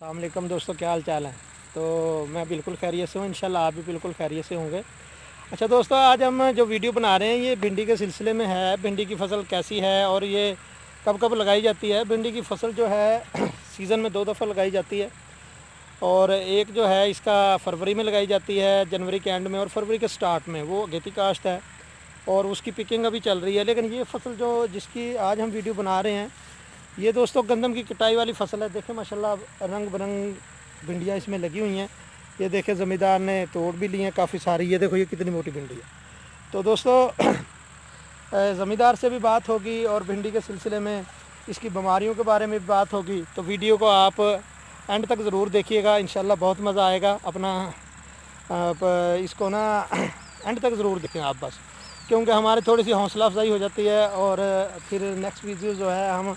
अस्सलाम वालेकुम दोस्तों, क्या हाल चाल है। तो मैं बिल्कुल खैरियत से हूँ, इंशाल्लाह आप भी बिल्कुल खैरियत से होंगे। अच्छा दोस्तों, आज हम जो वीडियो बना रहे हैं ये भिंडी के सिलसिले में है। भिंडी की फ़सल कैसी है और ये कब कब लगाई जाती है। भिंडी की फ़सल जो है सीज़न में 2 दफ़ा लगाई जाती है और एक जो है इसका फरवरी में लगाई जाती है, जनवरी के एंड में, और फरवरी के स्टार्ट में वो अगेती काश्त है और उसकी पिकिंग अभी चल रही है। लेकिन ये फ़सल जो जिसकी आज हम वीडियो बना रहे हैं ये दोस्तों गंदम की कटाई वाली फ़सल है। देखें माशाल्लाह रंग बिरंग भिंडियाँ इसमें लगी हुई हैं। ये देखें ज़मींदार ने तोड़ भी ली हैं काफ़ी सारी। ये देखो ये कितनी मोटी भिंडी है। तो दोस्तों ज़मींदार से भी बात होगी और भिंडी के सिलसिले में इसकी बीमारियों के बारे में भी बात होगी। तो वीडियो को आप एंड तक ज़रूर देखिएगा, इंशाल्लाह बहुत मज़ा आएगा। अपना इसको ना एंड तक ज़रूर देखें आप बस, क्योंकि हमारी थोड़ी सी हौसला अफजाई हो जाती है और फिर नेक्स्ट वीडियो जो है हम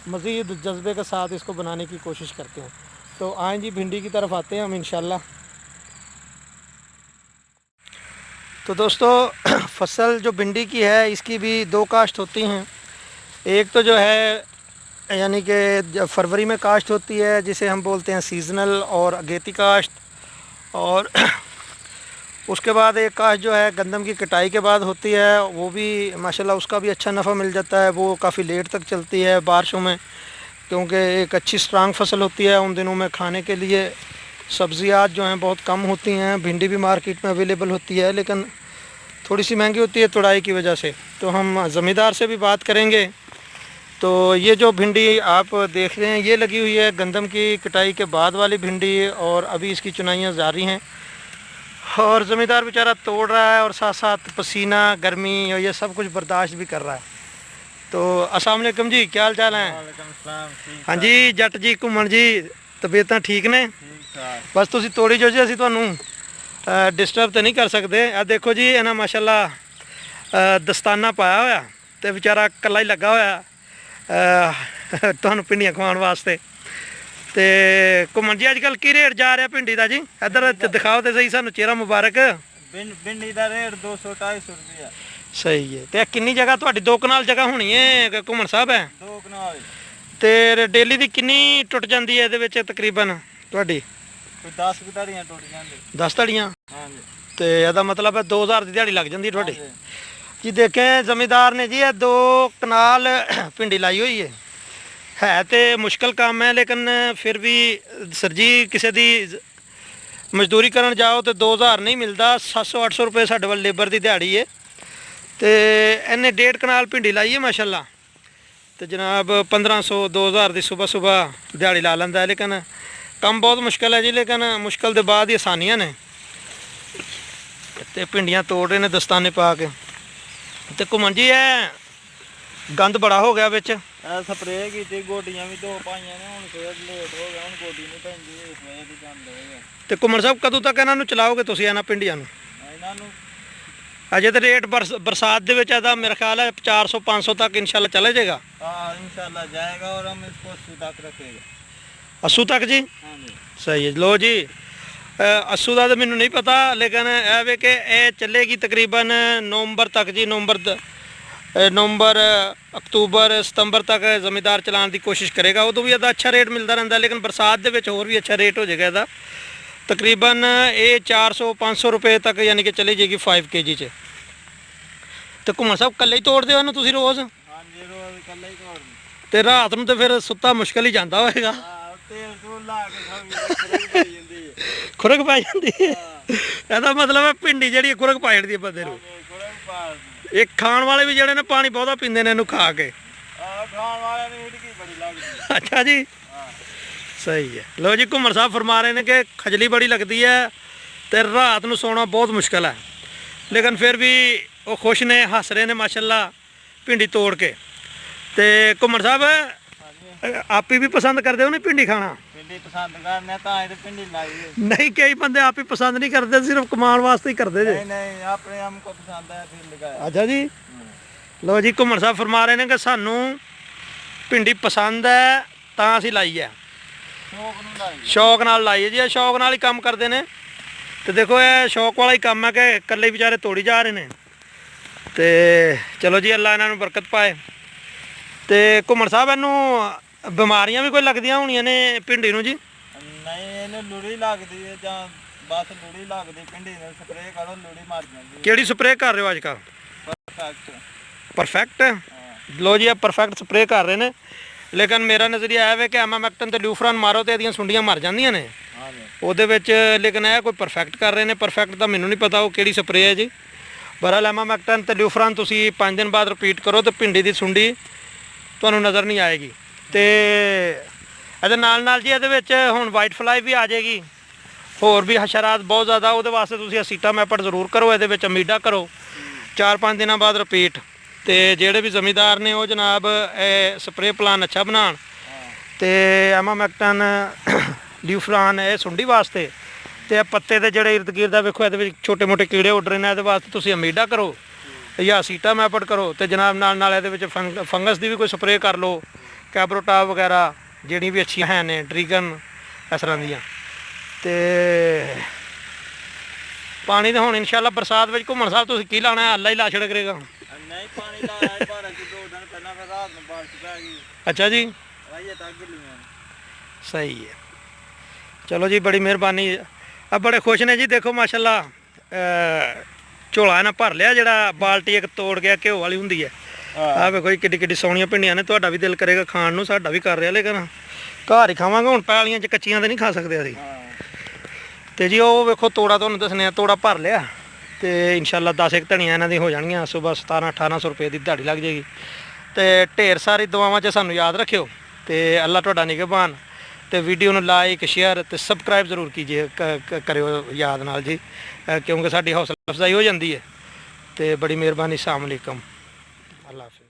मज़ीद जज्बे के साथ इसको बनाने की कोशिश करते हैं। तो आएँ जी भिंडी की तरफ आते हैं हम इंशाल्लाह। तो दोस्तों फसल जो भिंडी की है इसकी भी 2 काश्त होती हैं। एक तो जो है यानी कि फरवरी में काश्त होती है जिसे हम बोलते हैं सीज़नल और अगेती काश्त, और उसके बाद एक काश्त जो है गंदम की कटाई के बाद होती है। वो भी माशाल्लाह उसका भी अच्छा नफ़ा मिल जाता है। वो काफ़ी लेट तक चलती है बारिशों में, क्योंकि एक अच्छी स्ट्रांग फसल होती है। उन दिनों में खाने के लिए सब्ज़ियात जो हैं बहुत कम होती हैं। भिंडी भी मार्केट में अवेलेबल होती है लेकिन थोड़ी सी महंगी होती है तुड़ाई की वजह से। तो हम ज़मींदार से भी बात करेंगे। तो ये जो भिंडी आप देख रहे हैं ये लगी हुई है गंदम की कटाई के बाद वाली भिंडी, और अभी इसकी चुनाइयाँ जारी हैं और ज़मींदार बेचारा तोड़ रहा है और साथ साथ पसीना गर्मी और ये सब कुछ बर्दाश्त भी कर रहा है। तो अस्सलाम वालेकुम जी, क्या हाल चाल है। हाँ जी जट जी, घूमन जी, तबीयत ठीक ने। बस तुसी तोड़ी जो जी, असीं तुहानूं डिस्टर्ब तो नहीं कर सकते। आ देखो जी इन्हां माशाल्लाह दस्ताना पाया होया तो बेचारा कल्ला ही लगा होया तुहानूं भिंडियां खवाउण वास्ते। ते घूमन जी अजकल की रेट जा रहा भिंडी का जी, इधर दिखाओ तो सही सानूं, चेहरा मुबारक। भिंडी का रेट 200-250 रुपया। सही है। तो किन्नी जगह तुहाडी 2 कनाल जगह होनी है घूमन साहब है। 2 कनाल ते डेली दी किन्नी टुट जांदी है इहदे विच तकरीबन तुहाडी? कोई 10 धड़ियां टुट जांदी। 10 धड़ियां? हां जी। तो यदा मतलब है 2000 की दिहाड़ी लग जाती है थोड़ी जी। देखें ज़मींदार ने जी ये 2 कनाल भिंडी लाई हुई है तो मुश्किल काम है, लेकिन फिर भी सर जी किसी दी मजदूरी करन जाओ तो 2000 नहीं मिलता। 700-800 रुपये साढ़े वाल लेबर की दिहाड़ी है। तो इन्हें 1.5 कनाल भिंडी लाई है माशाल्लाह। तो जनाब 1500-2000 की सुबह सुबह दिहाड़ी ला लेंदा है। लेकिन काम बहुत मुश्किल है जी, लेकिन मुश्किल के बाद ही आसानियां ने। तो भिंडियाँ तोड़ रहे ने दस्ताने पा के। तो घूमन जी है गंद बड़ा हो गया बिच। स्प्रे की गोडियां भी 2 पाइयां ने, हुण फिर लेट हो गया, हुण गोडी नहीं पैंदी, इस वजह दी गंद हो गया। तो घूमन साहब कदों तक इन्हां नूं चलाओगे तुसीं इन्हां भिंडियां नूं? इन्हां नूं अजे तो रेट बरसात दे विच इहदा मेरा ख्याल है 400-500 तक इंशाल्लाह चले जाएगा। हाँ इंशाल्लाह जाएगा और हम इसको 80 तक रखेगा। 80 तक जी? हाँ जी। सही है। लो जी 80 का तो मैनू नहीं पता, लेकिन यह वे कि यह चलेगी तकरीबन नवंबर तक जी। नवंबर अक्तूबर सितंबर तक ज़मींदार चलाने की कोशिश करेगा। उदों भी इसदा अच्छा रेट मिलता रहता, लेकिन बरसात दे विच होर भी अच्छा रेट हो जाएगा इसदा। तकरीबन ये 400-500 रुपये तक यानी कि चली जाएगी 5 kg च। तो घूमन साहब कल्ले ही तोड़ते हो तुसीं रोज़? हाँ जी रोज़ कल्ला ही तोड़। तो रात में तो फिर सुत्ता मुश्किल ही जाता होएगा। तेल तूल ला के सब पई जांदी है। खुरक पै जाती है। ਇਹਦਾ मतलब है भिंडी ਜਿਹੜੀ खुरक पा जाती है बंदे नूं। ਇਹ ਖਾਣ ਵਾਲੇ ਵੀ ਜਿਹੜੇ ਨੇ ਪਾਣੀ ਬਹੁਤਾ ਪੀਂਦੇ ਨੇ ਇਹਨੂੰ ਖਾ ਕੇ। ਖਾਣ ਵਾਲਿਆਂ ਨੂੰ ਹਿੜਕੀ ਬੜੀ ਲੱਗਦੀ। अच्छा जी सही है। लो जी घूमन साहब फरमा रहे हैं कि खजली बड़ी लगती है तो रात को सोना बहुत मुश्किल है, लेकिन फिर भी वो खुश ने, हस रहे हैं माशाल्लाह भिंडी तोड़ के। तो घूमन साहब आप ही भी पसंद करते हो ना भिंडी खाना? भिंडी पसंद करने तां ते भिंडी लाई है। नहीं कई बंदे आप ही पसंद नहीं करते, सिर्फ कमाण वास्ते ही करते जे। नहीं अपने हमको पसंद है फिर लगाया। अच्छा जी। लो जी घूमन साहब फरमा रहे हैं कि सानू भिंडी पसंद है तां असीं लाई है, शौक नाल लाई है जी। शौक नाल ही काम करते हैं। तो देखो ये शौक वाला ही काम है कि कल्ले बेचारे तोड़ी जा रहे हैं। तो चलो जी अल्लाह इन्हां नूं बरकत पाए। तो घूमन साहब इनू बीमारियां भी कोई लगदियां होणियां ने भिंडी नूं जी? ਨਹੀਂ ਇਹਨੂੰ ਲੂੜੀ ਲੱਗਦੀ ਹੈ ਜਾਂ ਬਸ ਲੂੜੀ ਲੱਗਦੀ ਪਿੰਡੀ ਨਾਲ ਸਪਰੇਅ ਕਰੋ ਲੂੜੀ ਮਰ ਜਾਂਦੀ। ਕਿਹੜੀ ਸਪਰੇਅ ਕਰ ਰਹੇ ਹੋ ਅੱਜ ਕੱਲ੍ਹ? ਪਰਫੈਕਟ। ਪਰਫੈਕਟ? ਲੋ ਜੀ, ਇਹ ਪਰਫੈਕਟ ਸਪਰੇਅ ਕਰ ਰਹੇ ਨੇ, ਲੇਕਿਨ ਮੇਰਾ ਨਜ਼ਰੀਆ ਇਹ ਹੈ ਕਿ ਐਮਾਮੈਕਟਨ ਤੇ ਲਿਊਫਰਾਨ ਮਾਰੋ ਤੇ ਇਹਦੀਆਂ ਸੁੰਡੀਆਂ ਮਰ ਜਾਂਦੀਆਂ ਨੇ ਉਹਦੇ ਵਿੱਚ, ਲੇਕਿਨ ਇਹ ਕੋਈ ਪਰਫੈਕਟ ਕਰ ਰਹੇ ਨੇ। ਪਰਫੈਕਟ ਦਾ ਮੈਨੂੰ ਨਹੀਂ ਪਤਾ ਉਹ ਕਿਹੜੀ ਸਪਰੇਅ ਹੈ ਜੀ। ਬਹਰਹਾਲ ਐਮਾਮੈਕਟਨ ਤੇ ਲਿਊਫਰਾਨ ਤੁਸੀਂ 5 ਦਿਨ ਬਾਅਦ ਰਿਪੀਟ ਕਰੋ ਤੇ ਭਿੰਡੀ ਦੀ ਸੁੰਡੀ ਤੁਹਾਨੂੰ ਨਜ਼ਰ ਨਹੀਂ ਆਏਗੀ। ਤੇ ਇਹਦੇ ਨਾਲ ਜੀ ਇਹਦੇ ਵਿੱਚ ਹੁਣ ਵਾਈਟ ਫਲਾਈ ਵੀ ਆ ਜਾਏਗੀ, ਹੋਰ ਵੀ ਹਸ਼ਰਾਤ ਬਹੁਤ ਜ਼ਿਆਦਾ। ਉਹਦੇ ਵਾਸਤੇ ਤੁਸੀਂ ਅਸੀਟਾਮੈਪਟ ਜ਼ਰੂਰ ਕਰੋ, ਇਹਦੇ ਵਿੱਚ ਅਮੀਡਾ ਕਰੋ 4-5 ਦਿਨਾਂ ਬਾਅਦ ਰਿਪੀਟ। ਤੇ ਜਿਹੜੇ ਵੀ ਜ਼ਮੀਂਦਾਰ ਨੇ ਉਹ ਜਨਾਬ ਇਹ ਸਪਰੇਅ ਪਲਾਨ ਅੱਛਾ ਬਣਾਉਣ ਤੇ ਐਮਾਮੈਕਟਨ ਲਿਊਫਰਾਨ ਇਹ ਸੁੰਡੀ ਵਾਸਤੇ ਤੇ ਪੱਤੇ ਦੇ ਜਿਹੜੇ ਇਰਦ ਗਿਰਦ ਵੇਖੋ ਇਹਦੇ ਵਿੱਚ ਛੋਟੇ ਮੋਟੇ ਕੀੜੇ ਉੱਡ ਰਹੇ ਨੇ, ਇਹਦੇ ਵਾਸਤੇ ਤੁਸੀਂ ਅਮੀਡਾ ਕਰੋ ਜਾਂ ਅਸੀਟਾਮੈਪਟ ਕਰੋ। ਤੇ ਜਨਾਬ ਨਾਲ ਇਹਦੇ ਵਿੱਚ ਫੰਗਸ ਦੀ ਵੀ ਕੋਈ ਸਪਰੇਅ ਕਰ ਲਓ, ਕੈਬਰੋਟਾਪ ਵਗੈਰਾ ਜਿਹੜੀ ਵੀ ਅੱਛੀਆਂ ਹੈ ਨੇ, ਡਰੀਗਨ ਇਸ ਤਰ੍ਹਾਂ ਦੀਆਂ। ਤੇ ਪਾਣੀ ਤਾਂ ਹੁਣ ਇਨਸ਼ਾਅੱਲਾ ਬਰਸਾਤ ਵਿੱਚ ਘੁੰਮਣ ਸਾਹਿਬ ਤੁਸੀਂ ਕੀ ਲਾਉਣਾ, ਅੱਲਾ ਹੀ ਲਾ ਛੜ ਕਰੇਗਾ। ਨਹੀਂ ਪਾਣੀ ਲਾਇਆ ਪਰ ਅੱਜ 2 ਦਿਨ ਪਹਿਲਾਂ ਫਿਰ ਰਾਤ ਨੂੰ ਬਾਰਿਸ਼ ਪੈ ਗਈ। ਅੱਛਾ ਜੀ, ਰਾਈਏ ਤਾਂ ਗਿੱਲੀਆਂ। ਸਹੀ ਹੈ। ਚਲੋ ਜੀ, ਬੜੀ ਮਿਹਰਬਾਨੀ। ਆ ਬੜੇ ਖੁਸ਼ ਨੇ ਜੀ, ਦੇਖੋ ਮਾਸ਼ਾਅੱਲਾ ਝੋਲਾ ਇਹਨਾਂ ਭਰ ਲਿਆ, ਜਿਹੜਾ ਬਾਲਟੀ ਇੱਕ ਤੋੜ ਗਿਆ ਘਿਓ ਵਾਲੀ ਹੁੰਦੀ ਹੈ। ਆਹ ਵੇਖੋ ਜੀ ਕਿੱਡੀ ਕਿੱਡੀ ਸੋਹਣੀਆਂ ਭਿੰਡੀਆਂ ਨੇ। ਤੁਹਾਡਾ ਵੀ ਦਿਲ ਕਰੇਗਾ ਖਾਣ ਨੂੰ, ਸਾਡਾ ਵੀ ਕਰ ਰਿਹਾ, ਲੇਕਿਨ ਘਰ ਹੀ ਖਾਵਾਂਗੇ ਹੁਣ, ਪੈਲੀਆਂ 'ਚ ਕੱਚੀਆਂ ਤੇ ਨਹੀਂ ਖਾ ਸਕਦੇ ਅਸੀਂ। ਤੇ ਜੀ ਉਹ ਵੇਖੋ ਤੋੜਾ ਤੁਹਾਨੂੰ ਦੱਸਣੇ ਆ, ਤੋੜਾ ਭਰ ਲਿਆ ਤੇ ਇਨਸ਼ਾਅੱਲਾ 10 ਇੱਕ ਧਣੀਆਂ ਇਹਨਾਂ ਦੀ ਹੋ ਜਾਣਗੀਆਂ। ਸੁਬਹ 1700-1800 ਰੁਪਏ ਦੀ ਦਿਹਾੜੀ ਲੱਗ ਜਾਏਗੀ। ਤੇ ਢੇਰ ਸਾਰੀ ਦੁਆਵਾਂ 'ਚ ਸਾਨੂੰ ਯਾਦ ਰੱਖਿਓ ਤੇ ਅੱਲਾ ਤੁਹਾਡਾ ਨਿਗਹਬਾਨ। ਤੇ ਵੀਡੀਓ ਨੂੰ ਲਾਈਕ ਸ਼ੇਅਰ ਤੇ ਸਬਸਕ੍ਰਾਈਬ ਜ਼ਰੂਰ ਕੀਜੀਏ, ਕਰਿਓ ਯਾਦ ਨਾਲ ਜੀ, ਕਿਉਂਕਿ ਸਾਡੀ ਹੌਸਲਾ ਅਫਜ਼ਾਈ ਹੋ ਜਾਂਦੀ ਹੈ। ਤੇ ਬੜੀ ਮਿਹਰਬਾਨੀ। अस्सलाम वालेकुम, अल्लाह हाफ़िज़।